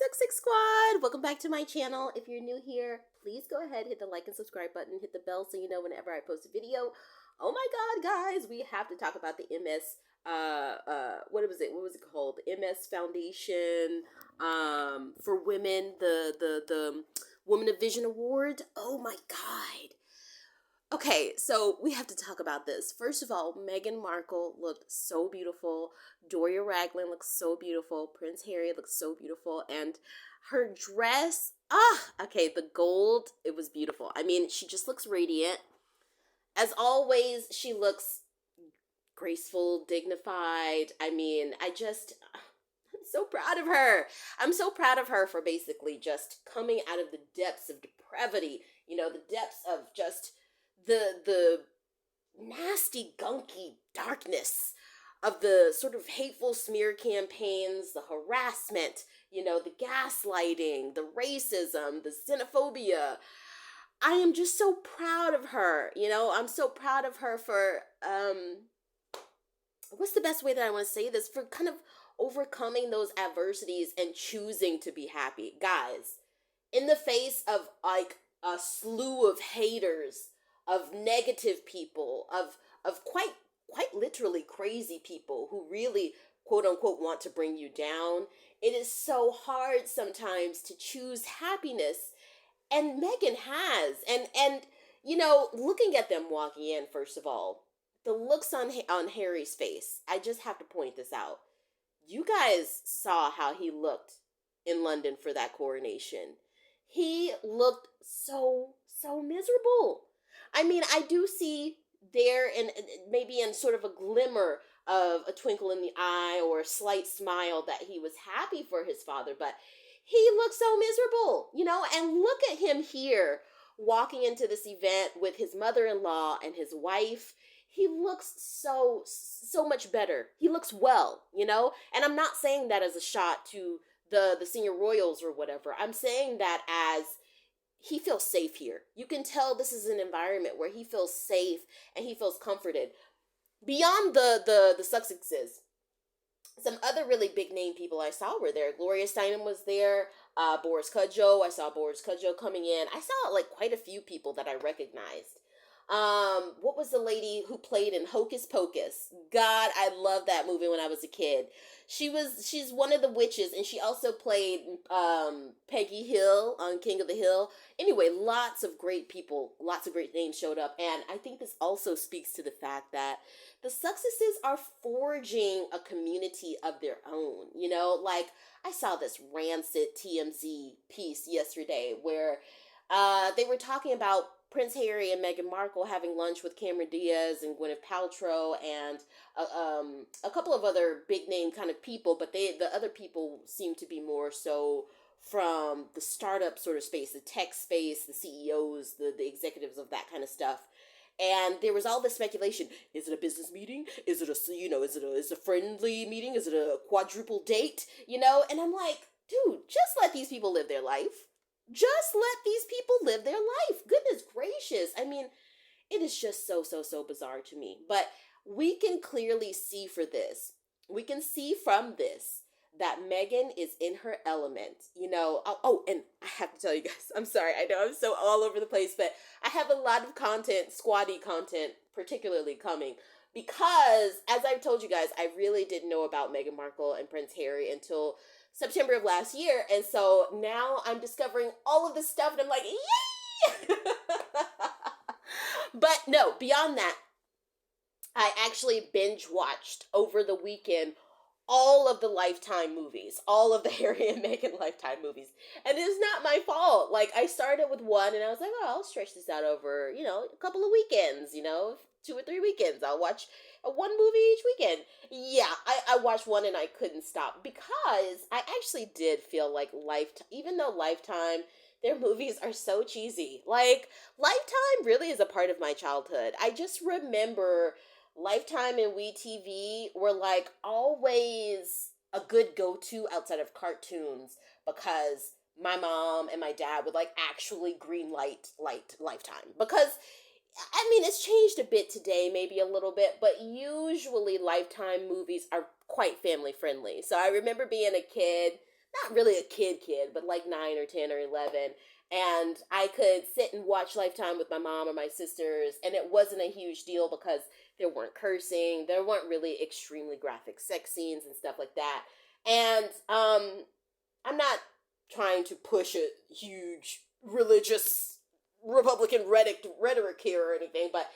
Sussexsquad Squad! Welcome back to my channel. If you're new here, please go ahead, hit the like and subscribe button, hit the bell so you know whenever I post a video. Oh my god, guys, we have to talk about the what was it called? The MS Foundation for women, the Women of Vision Award. Oh my god. Okay, so we have to talk about this. First of all, Meghan Markle looked so beautiful. Doria looked so beautiful. Prince Harry looked so beautiful. And her dress, okay, the gold, it was beautiful. I mean, she just looks radiant. As always, she looks graceful, dignified. I mean, I'm so proud of her. I'm so proud of her for basically just coming out of the depths of depravity, the depths of just the nasty, gunky darkness of the sort of hateful smear campaigns, the harassment, the gaslighting, the racism, the xenophobia. I am just so proud of her. I'm so proud of her for, what's the best way that I want to say this? For kind of overcoming those adversities and choosing to be happy. Guys, in the face of like a slew of haters, of negative people, of quite literally crazy people who really, quote unquote, want to bring you down, it is so hard sometimes to choose happiness. And Meghan has. And looking at them walking in, first of all, the looks on Harry's face, I just have to point this out. You guys saw how he looked in London for that coronation. He looked so miserable. I mean, I do see there, and maybe in sort of a glimmer of a twinkle in the eye or a slight smile, that he was happy for his father, but he looked so miserable, and look at him here walking into this event with his mother-in-law and his wife. He looks so much better. He looks well, and I'm not saying that as a shot to the senior royals or whatever. I'm saying that as he feels safe here. You can tell this is an environment where he feels safe and he feels comforted. Beyond the Sussexes, some other really big name people I saw were there. Gloria Steinem was there. Boris Kodjoe. I saw Boris Kodjoe coming in. I saw like quite a few people that I recognized. What was the lady who played in Hocus Pocus? God, I loved that movie when I was a kid. She's one of the witches, and she also played Peggy Hill on King of the Hill. Anyway, lots of great people, lots of great names showed up, and I think this also speaks to the fact that the Sussexes are forging a community of their own. Like I saw this rancid TMZ piece yesterday where they were talking about Prince Harry and Meghan Markle having lunch with Cameron Diaz and Gwyneth Paltrow and a couple of other big name kind of people, but the other people seem to be more so from the startup sort of space, the tech space, the CEOs, the executives of that kind of stuff. And there was all this speculation. Is it a business meeting? Is it is it a friendly meeting? Is it a quadruple date? And I'm like, dude, just let these people live their life. Just let these people live their life. Goodness gracious. I mean, it is just so bizarre to me. But we can clearly see we can see from this that Meghan is in her element, Oh, and I have to tell you guys, I'm sorry, I know I'm so all over the place, but I have a lot of squaddy content, particularly coming, because, as I've told you guys, I really didn't know about Meghan Markle and Prince Harry until September of last year, and so now I'm discovering all of this stuff, and I'm like, yay! But no, beyond that, I actually binge watched over the weekend all of the Lifetime movies, all of the Harry and Meghan Lifetime movies. And it is not my fault. Like, I started with one and I was like, oh, I'll stretch this out over, a couple of weekends, 2 or 3 weekends. I'll watch one movie each weekend. Yeah, I watched one and I couldn't stop because I actually did feel like even though Lifetime, their movies are so cheesy. Like, Lifetime really is a part of my childhood. I just remember Lifetime and WeTV were like always a good go-to outside of cartoons because my mom and my dad would like actually green light Lifetime, because I mean, it's changed a bit today, maybe a little bit, but usually Lifetime movies are quite family friendly. So I remember being a kid, not really a kid, but like 9 or 10 or 11. And I could sit and watch Lifetime with my mom or my sisters, and it wasn't a huge deal because there weren't cursing, there weren't really extremely graphic sex scenes and stuff like that. And I'm not trying to push a huge religious Republican rhetoric here or anything, but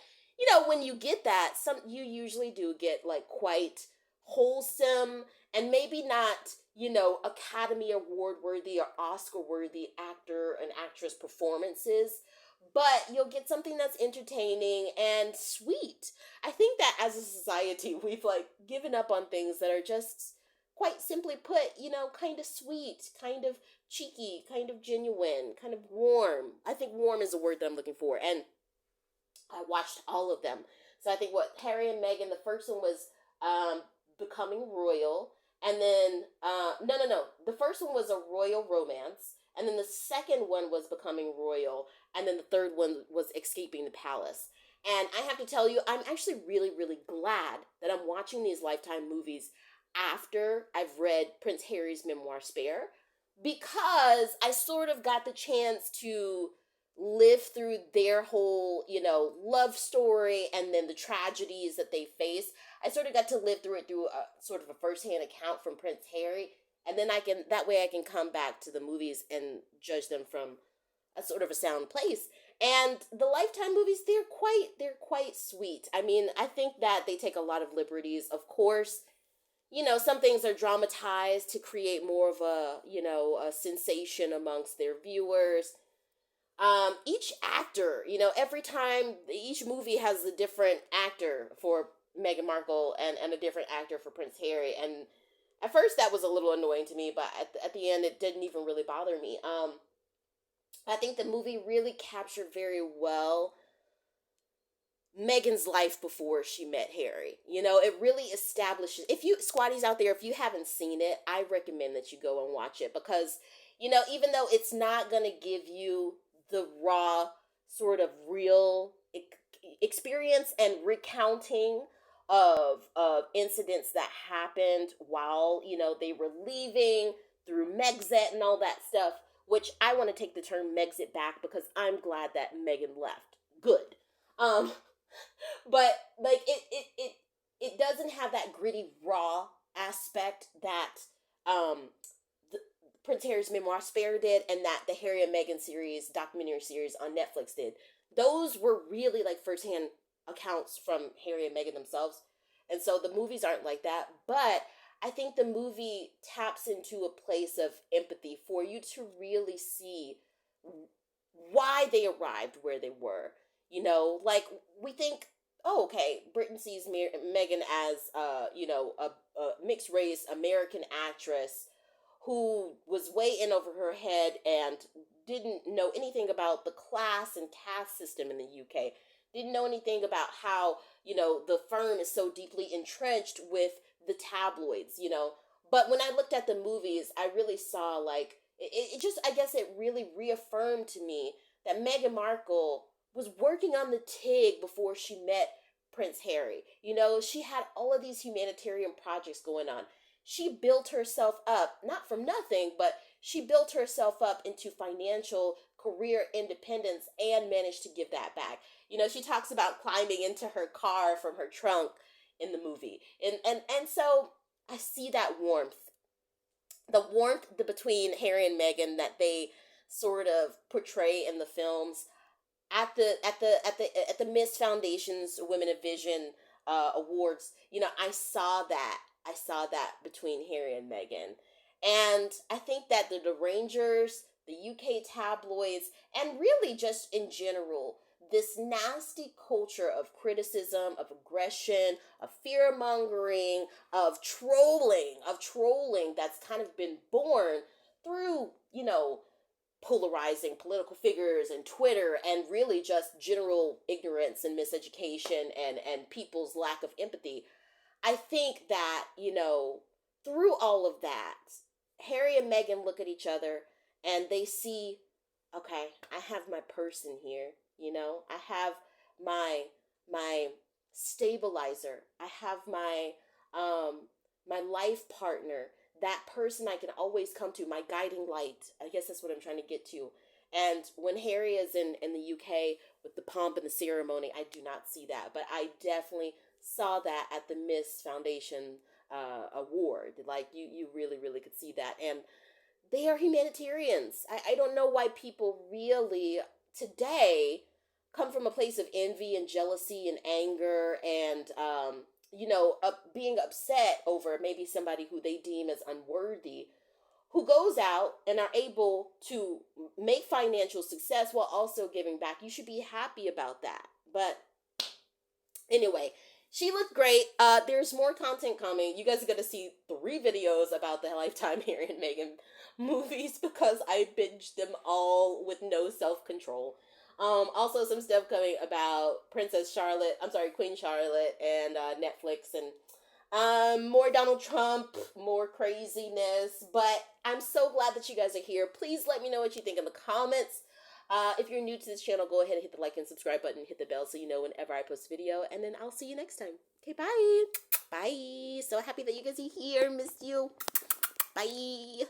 when you get that, you usually do get like quite wholesome and maybe not, Academy Award worthy or Oscar worthy actor and actress performances, but you'll get something that's entertaining and sweet. I think that as a society, we've like given up on things that are just quite simply put, kind of sweet, kind of cheeky, kind of genuine, kind of warm. I think warm is the word that I'm looking for. And I watched all of them. So I think what Harry and Meghan, the first one was Becoming Royal. And then, no. The first one was A Royal Romance. And then the second one was Becoming Royal. And then the third one was Escaping the Palace. And I have to tell you, I'm actually really, really glad that I'm watching these Lifetime movies after I've read Prince Harry's memoir, Spare, because I sort of got the chance to live through their whole, love story and then the tragedies that they face. I sort of got to live through it through a sort of a firsthand account from Prince Harry. And then that way I can come back to the movies and judge them from a sort of a sound place. And the Lifetime movies, they're quite sweet. I mean, I think that they take a lot of liberties. Of course, some things are dramatized to create more of a sensation amongst their viewers. Each actor, every time, each movie has a different actor for Meghan Markle and a different actor for Prince Harry. And at first that was a little annoying to me, but at the end it didn't even really bother me. I think the movie really captured very well Meghan's life before she met Harry. It really establishes, if you squatties out there, if you haven't seen it, I recommend that you go and watch it because, even though it's not going to give you the raw sort of real experience and recounting of incidents that happened while, they were leaving through Megxit and all that stuff, which I want to take the term Megxit back because I'm glad that Meghan left. Good. But like it doesn't have that gritty raw aspect that the Prince Harry's memoir Spare did, and that the Harry and Meghan series, documentary series on Netflix did. Those were really like firsthand accounts from Harry and Meghan themselves. And so the movies aren't like that, but I think the movie taps into a place of empathy for you to really see why they arrived where they were. Like we think, oh, okay, Britain sees Meghan as, a mixed race American actress who was way in over her head and didn't know anything about the class and caste system in the UK. Didn't know anything about how, the firm is so deeply entrenched with the tabloids, But when I looked at the movies, I really saw, like, it just, I guess it really reaffirmed to me that Meghan Markle was working on the TIG before she met Prince Harry. She had all of these humanitarian projects going on. She built herself up, not from nothing, but she built herself up into financial career independence and managed to give that back. She talks about climbing into her car from her trunk in the movie. And so I see that warmth. The warmth between Harry and Meghan that they sort of portray in the films at the msfoundation's Women of Vision awards. I saw that between Harry and Meghan. And I think that the Rangers, the UK tabloids, and really just in general, this nasty culture of criticism, of aggression, of fear-mongering, of trolling that's kind of been born through, polarizing political figures and Twitter and really just general ignorance and miseducation and people's lack of empathy. I think that, through all of that, Harry and Meghan look at each other and they see, okay, I have my person here, I have my stabilizer. I have my life partner that person I can always come to, my guiding light. I guess that's what I'm trying to get to. And when Harry is in the UK with the pomp and the ceremony, I do not see that. But I definitely saw that at the Miss Foundation award. Like, you really, really could see that. And they are humanitarians. I don't know why people really today come from a place of envy and jealousy and anger and, being upset over maybe somebody who they deem as unworthy, who goes out and are able to make financial success while also giving back. You should be happy about that. But anyway, she looked great. There's more content coming. You guys are going to see 3 videos about the Lifetime Harry and Meghan movies because I binged them all with no self-control. Also some stuff coming about Queen Charlotte and Netflix and more Donald Trump, more craziness. But I'm so glad that you guys are here. Please let me know what you think in the comments. If you're new to this channel, go ahead and hit the like and subscribe button, hit the bell so you know whenever I post a video, and then I'll see you next time. Okay, bye. Bye. So happy that you guys are here. Missed you. Bye.